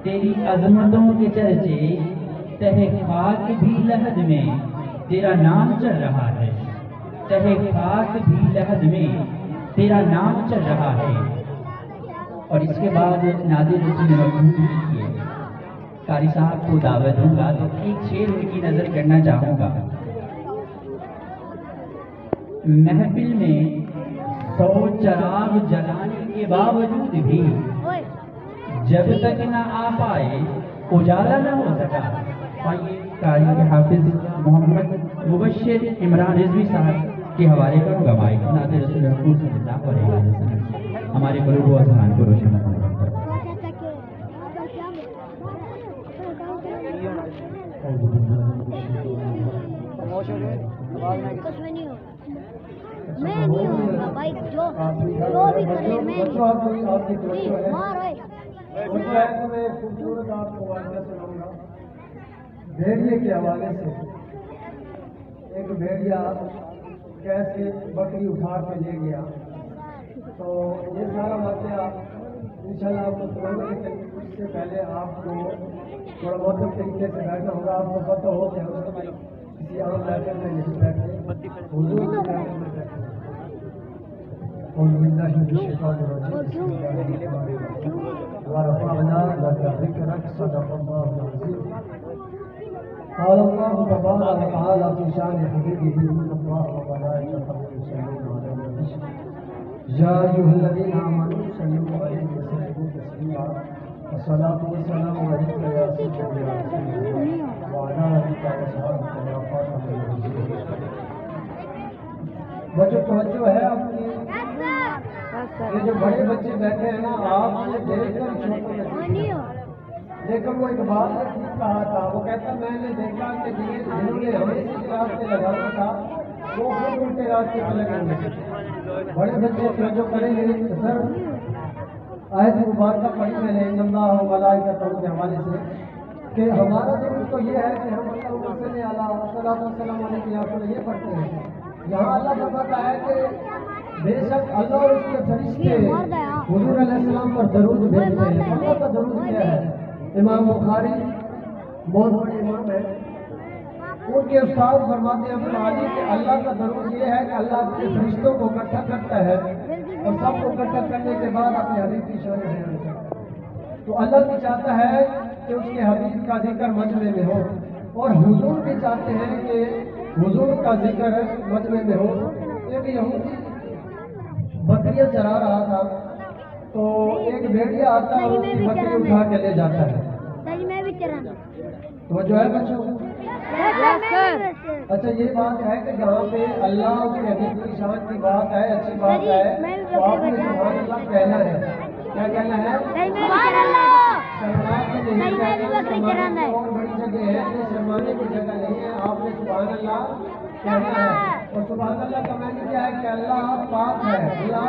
تیری عظمتوں کے چرچے تہ خاک بھی لحد میں تیرا نام چل رہا ہے، تہ خاک بھی لحد میں تیرا نام چل رہا ہے۔ اور اس کے بعد نادر رسول مقبول لکھیے، قاری صاحب کو دعوت دوں گا تو ایک شعر ان کی نظر کرنا چاہوں گا۔ محفل میں 100 چراغ جلانے کے باوجود بھی جب تک نہ آ پائے اجالا نہ ہو سکا۔ اور یہ قاری حافظ محمد مبشر عمران رضوی صاحب کے حوالے کروں گا مائک نادر رسول مقبول صلی اللہ علیہ وسلم ہمارے قلوب و اذہان کو روشن کرنا۔ میں نہیں ہوں گا بھائی، جو بھی کرے میں خوبصورت آپ کو واقعہ سناؤں گا بھیڑیے کے حوالے سے۔ ایک بھیڑیا کیسے بکری اٹھا کے لے گیا، تو یہ سارا واقعہ انشاءاللہ آپ کو سنانا، لیکن اس سے پہلے آپ کو تھوڑا بہت طریقے سے بیٹھنا ہوگا۔ آپ کو پتہ ہو کہ ہم کسی عام بیٹھے میں نہیں بیٹھے، حضور کی بیٹھے میں بیٹھے۔ ورفعنا لك ذكرك صدق الله العظيم۔ قال الله تبارك وتعالى في شان حبيبه ان الله وملائكته يصلون على النبي يا ايها الذين امنوا صلوا عليه وسلموا تسليما والصلاة والسلام عليك يا سيدنا يا رسول الله وعلى آلك وصحبك يا خاتم النبيين۔ بچوں توجہ ہے اپنی، یہ جو بڑے بچے بیٹھے ہیں نا آپ سے دیکھ کر چھوٹے لگے، لیکن وہ ایک بات نے ٹھیک کہا تھا، وہ کہتا میں نے دیکھا کہ جنہوں نے ہمیں اس راستے لگانا تھا وہ خود الٹے راستے پہ لگیں گے۔ بڑے بچے توجہ کریں گے۔ سر آیت مبارکہ پڑھی میں نے اللہ و ملائکتہ کے حوالے سے کہ ہمارا ضرور تو یہ ہے کہ ہم اللہ صلی علیہ وسلم علیہ یہ پڑھتے ہیں۔ یہاں اللہ فرماتا ہے کہ بے شک اللہ اور اس کے فرشتے حضور علیہ السلام پر درود بھیجتے ہیں۔ اللہ کا درود کیا ہے؟ امام بخاری بہت بڑے امام ہیں، ان کے استاد فرماتے ہیں ابن علی کہ اللہ کا درود یہ ہے کہ اللہ اپنے فرشتوں کو اکٹھا کرتا ہے اور سب کو اکٹھا کرنے کے بعد اپنے حبیب کی شان بیان کرتا ہے۔ تو اللہ بھی چاہتا ہے کہ اس کے حبیب کا ذکر مجمع میں ہو، اور حضور بھی چاہتے ہیں کہ حضور کا ذکر مجمع میں ہو۔ ایک یہودی بکریاں چرا رہا تھا، تو ایک بھیڑیا آتا ہے اور اس کی بکری اٹھا کے لے جاتا ہے۔ تو جو ہے بچوں اچھا یہ بات ہے کہ جہاں پہ اللہ اس کے حبیب کی شان کی بات ہے، اچھی بات ہے، تو آپ نے سبحان اللہ کہنا ہے۔ کیا کہنا ہے؟ شرمانے کی نہیں کہنا، اور بڑی جگہ ہے یہ شرمانے کی جگہ نہیں ہے، آپ نے سبحان اللہ کہنا ہے۔ اور سبحان اللہ کا معنی کیا ہے کہ اللہ پاک ہے، اللہ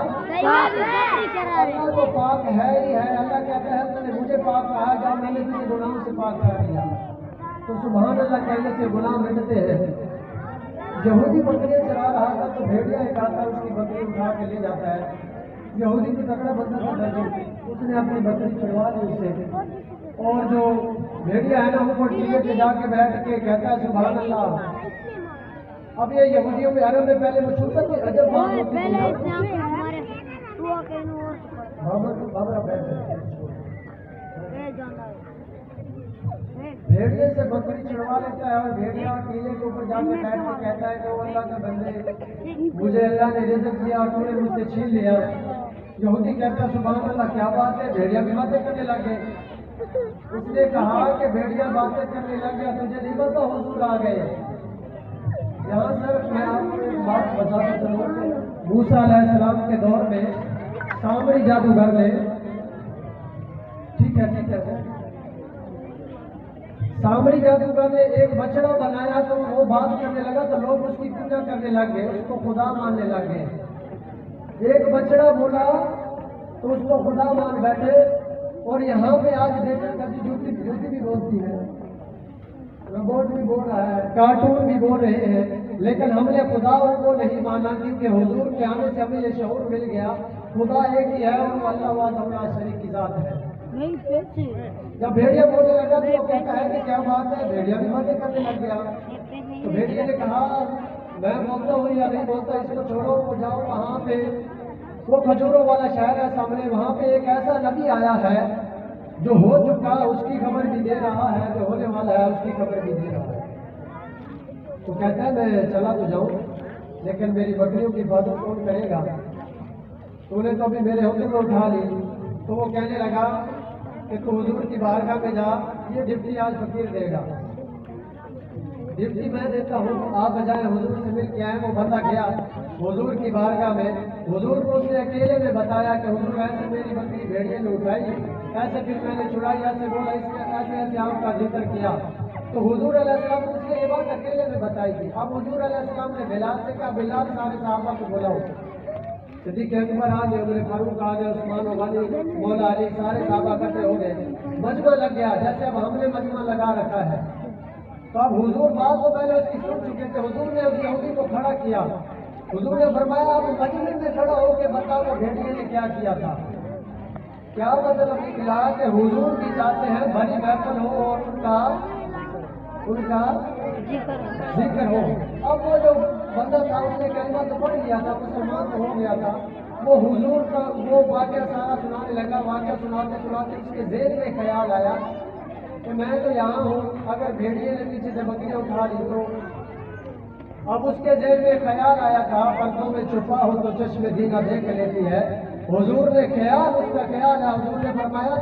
تو پاک ہے ہی ہے۔ اللہ کہتا ہے تو نے مجھے پاک کہا جا، میں نے تجھے گناہوں سے پاک کر دیا۔ تو سبحان اللہ کہنے سے گناہ مٹتے ہیں۔ یہودی بکریاں چرا رہا تھا تو بھیڑیا ایک آتا ہے اس کی بکری اٹھا کے لے جاتا ہے۔ یہودی بھی تکڑا بندہ تھا، اس نے اپنی بکری چڑھوا دی اس سے، اور جو بھیڑیا ہے نا وہ ٹیلے پہ جا کے بیٹھ کے کہتا ہے سبحان اللہ۔ اب یہ یہودیوں میں عرب میں پہلے مشہور تھا کہ عجب بات ہوتی تھی۔ بھیڑیے سے بکری چڑھوا لیتا ہے اور بھیڑیا ٹیلے کے اوپر جا کے بیٹھ کے کہتا ہے کہ وہ اللہ کے بندے مجھے اللہ نے رزق دیا اور تو نے مجھ سے چھین لیا۔ یہودی کہتا ہے سبحان اللہ کیا بات ہے؟ بھیڑیا بھی باتیں کرنے لگے۔ اس نے کہا کہ بھیڑیا باتیں کرنے لگ گیا، تجھے نہیں پتا حضور آ گئے۔ یہاں صرف میں آپ کو ایک بات بتاتا چلوں، موسیٰ علیہ السلام کے دور میں سامری جادوگر نے ٹھیک ہے سامری جادوگر نے ایک بچڑا بنایا، تو وہ بات کرنے لگا تو لوگ اس کی پوجا کرنے لگے، اس کو خدا ماننے لگے۔ ایک بچڑا بولا تو اس کو خدا مان بیٹھے، اور یہاں پہ آج دیکھیں کبھی جوتی بھی بولتی ہے، روبوٹ بھی بول رہا ہے، کارٹون بھی بول رہے ہیں، لیکن ہم نے خدا ان کو نہیں مانا، کیونکہ حضور کے آنے سے ہمیں یہ شعور مل گیا خدا ایک ہی ہے اور وہ اللہ وحدہ لا شریک کی ذات ہے۔ नहीं पैसे जब भेड़िया बोलने लगा तो वो कहता है कि क्या बात है, भेड़िया भी बातें करने लग गया। तो भेड़िया ने कहा मैं बोलता हूँ या नहीं बोलता, इसको छोड़ो, वो जाओ वहाँ पे वो खजूरों वाला शहर है सामने, वहाँ पे एक ऐसा नबी आया है जो हो चुका उसकी खबर भी दे रहा है, जो होने वाला है उसकी खबर भी दे रहा है। तो कहता है मैं चला तो जाऊँ, लेकिन मेरी बकरियों की हिफाजत कौन करेगा? तूने तो अभी मेरे हुक्म में उठा ली। तो वो कहने लगा कि तू हुजूर की बारगाह में जा, ये डिप्टी आज फकीर देगा, डिप्टी मैं देता हूँ, आप बजाय हुजूर से मिल के आए। वो बंदा गया हुजूर की बारगाह में, हुजूर को उसने अकेले में बताया कि हुजूर ऐसे मेरी बकरी भेड़िए ने उठाई, ऐसे फिर मैंने चुराई, ऐसे बोला, इसने ऐसे ऐसे आपका जिक्र किया। तो हुजूर अलैहिस्सलाम ने उसने ये बात अकेले में बताई थी। अब हुजूर अलैहिस्सलाम ने बिलाल से कहा बिलाल सारे सहाबा को बुलाओ। सिद्दीक़ अकबर आ गए, उमर फारूक आ गए, उस्मान गनी, मौला अली, सारे सहाबा इकट्ठे हो गए, मजमा लग गया जैसे अब हमने मजमा लगा रखा है। तो अब हुजूर बात तो पहले उसकी सुन चुके थे। हुजूर ने उस यहूदी को खड़ा किया, हुजूर ने फरमाया अब मजमे में खड़ा होकर बताओ वो भेड़िए ने क्या किया था। क्या मतलब निकला कि हुजूर भी चाहते हैं भरी महफिल हो और उनका जिक्र हो। अब वो जो बंदा था उसने कलमा तो पढ़ लिया था, मुसलमान तो हो गया था, वो हुजूर का वो वाक़या सारा सुनाने लगा। वाक़या सुनाते सुनाते उसके ज़हन में ख्याल आया कि मैं तो यहाँ हूँ, अगर भेड़िए ने पीछे से बकरियाँ उठा ली तो। अब उसके ज़हन में ख्याल आया था पर्दों में छुपा हो तो चश्मे दीना देख लेती है। हुजूर ने उसका ख्याल है, हुजूर ने फरमाया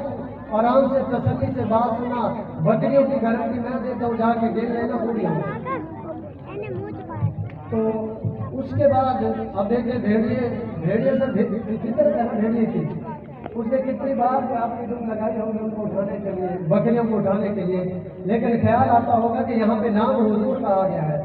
आराम से तसल्ली से बात सुना, बकरियों की गारंटी मैं देता हूँ, जाके गिन लेना पूरी हो। तो उसके बाद अब देखे भेड़िए से कितने तरह भेड़िए थी, उसने कितनी बार आपकी धूम लगाई होगी उनको उठाने के लिए, बकरियों को उठाने के लिए, लेकिन ख्याल आता होगा कि यहाँ पे नाम हुजूर का आ गया है।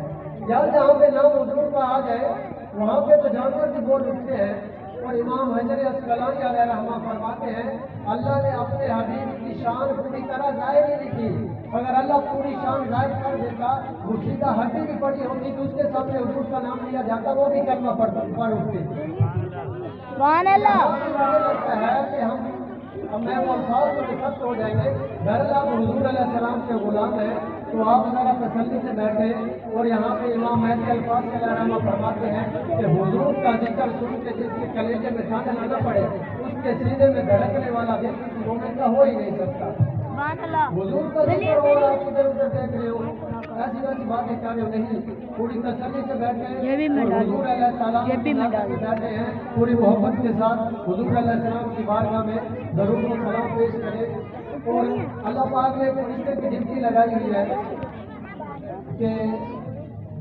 यार जहाँ पे नाम हुजूर का आ जाए वहाँ पे तो जानवर भी बोल उठते हैं। और इमाम हजर अस्कलानी अलैहि रहमा फरमाते हैं अल्लाह ने अपने हबीब की शान पूरी तरह जाहिर ही नहीं की। अगर अल्लाह पूरी शान जाहिर कर देता, वो सीधा हड्डी भी पड़ी होती तो उसके सामने हुजूर का नाम लिया जाता, वो भी कलमा पढ़ उठती। लगता है कि हम अब मैं वो अल्फाज तो सख्त हो जाएंगे। बहरहाल आप हुजूर अलैहिस्सलाम के गुलाम हैं तो आप ज़रा तसल्ली से बैठे। और यहाँ पे इमाम महदी अल्फाज के रहमा फरमाते हैं कि हुजूर का जिक्र सुन के जिसके कलेजे में ठंड न पड़े उसके सीने में धड़कने वाला दिल किसी मोमिन का हो ही नहीं सकता। हुजूर का जिक्र हो रहा है, इधर उधर देख रहे हो, ऐसी वैसी बातें कर रहे हो, नहीं, पूरी तसल्ली से बैठे हैं। हुजूर अलैहिस्सलाम बैठे हैं पूरी मोहब्बत के साथ हुजूर अलैहिस्सलाम की बारगाह में दरूद व सलाम पेश करें। और अल्लाह पाक ने फरिश्ते की ड्यूटी लगाई हुई है कि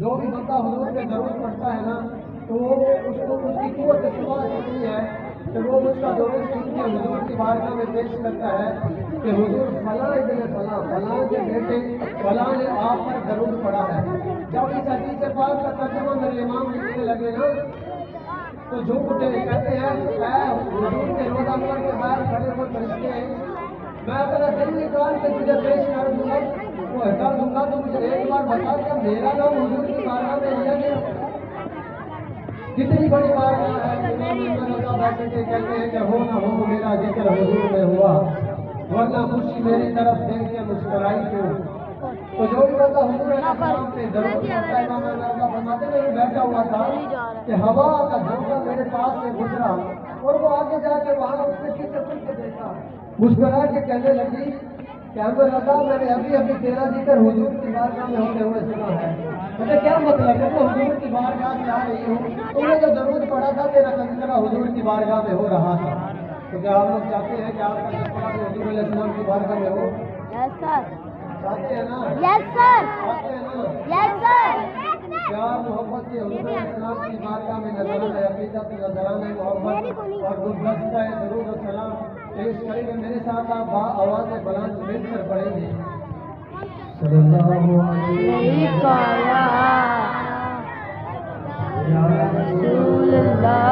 जो भी बंदा हुजूर पे दरूद पढ़ता है ना तो उसको उसकी क़ुव्वत इस्तेमाल होती है कि वो उसका दरूद सुन के हुजूर की बारगाह में पेश करता है कि हुजूर फलां इब्न फलां के बेटे फलां ने आप पर दरूद पढ़ा है। जब इस हदीस पाक का तर्जुमा मेरे इमाम लिखने लगे ना तो झूठ उठे, कहते हैं हुजूर के रोज़ा पर के बाहर खड़े हुए फरिश्ते हैं, मैं अपना दिल निकाल के तुझे पेश कर दूंगा, वो हटा दूंगा, तो मुझे एक बार बता क्या मेरा नाम हुजूर की बारगाह में लिया गया। कितनी बड़ी बारगाह है। बैठे के कहते हैं कि हो ना हो मेरा जिक्र हुजूर में हुआ, वरना खुशी मेरी तरफ देख के मुस्कुराई क्यों। तो जो भी बंदा हुजूर अलैहिस्सलाम पे दरूद पढ़ता है, इमाम अल्लाह फरमाते हैं मैं बैठा हुआ था कि हवा का झोंका मेरे पास से गुजरा और वो आगे जाके वहाँ उसके पीछे पीछे देखा, मुस्कुरा के कहने लगी कि अहमद रज़ा मैंने अभी अभी तेरा जिक्र हुजूर की बारगाह में होते हुए सुना है। मतलब क्या मतलब है, तो हुजूर की बारगाह से आ रही हूँ, तुमने जो दरूद पढ़ा था तेरा तज़किरा हुजूर की बारगाह में हो रहा था। तो क्या आप लोग चाहते हैं कि आपका तज़किरा हुजूर अलैहिस्सलाम की बारगाह में हो? चाहते हैं ना? चाहते हैं ना? प्यार मोहब्बत से हुजूर अलैहिस्सलाम की बारगाह में नजराना अक़ीदत, नजराना मोहब्बत और गुलदस्ता दरूद और सलाम पेश करेंगे। मेरे साथ आप आवाज़ बुलंद मिलकर पढ़ेंगे। सल्लल्लाहु अलैहि या रसूलल्लाह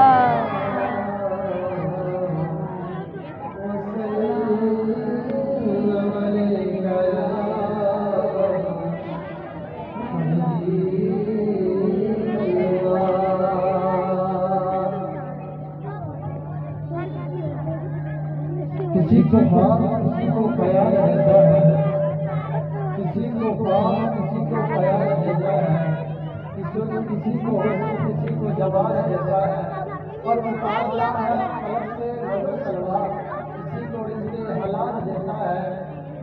किसी को ख्वाब किसी को ख्याल रहता है, किसी को ख्वाब किसी को ख्याल देता है, किसी को हुस्न किसी को जमाल देता है, और मुकाबला है अलग से मगर सलवार, किसी को रिज़्क़ हलाल देता है।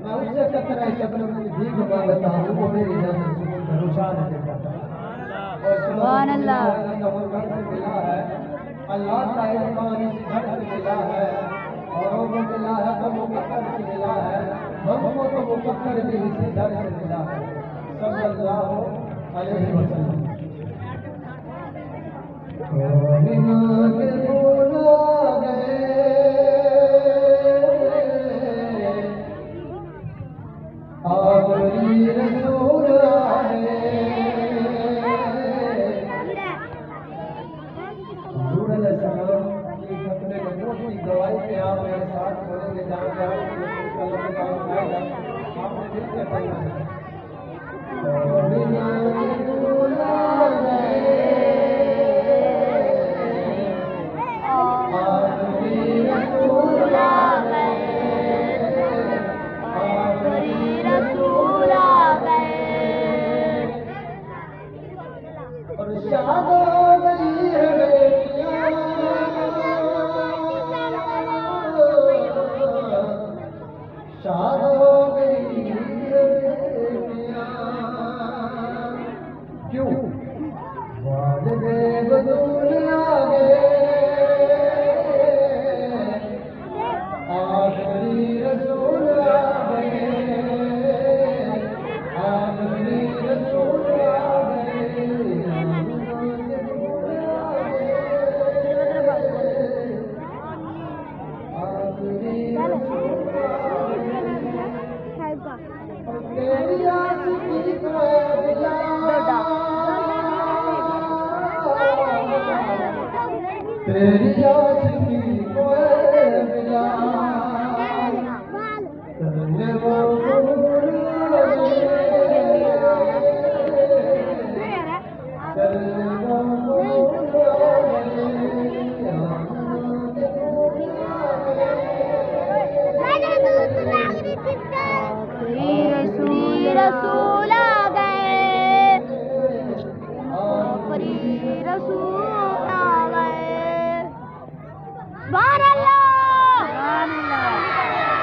मैं उससे कतरा शब्द की भीख मांगता हूँ, वो मेरी जान को रुझान देता है। और सुभान अल्लाह से मिला है, अल्लाह का इरफान इस घर से मिला है, औरों को मिला है तो मुकद्दर से मिला है, हमको तो मुकद्दर भी इसी घर से मिला है। सल्लल्लाहु अलैहि वसल्लम। आखिरी रसूल आए, हुजूर अलैहिस्सलाम की अपने नबूवत की गवाही पे आप मेरे साथ बोलेंगे, जहाँ पे आपने दिल के पढ़ना है। क्यों वालिदे बदूल आ गए, आखिरी रसूल आ गए, आखिरी रसूल आ गए, आखिरी रसूल आ गए। तेरी आशिकी को तेरी आशिकी को मिला, तेरे वो फूल तेरे वो रसूल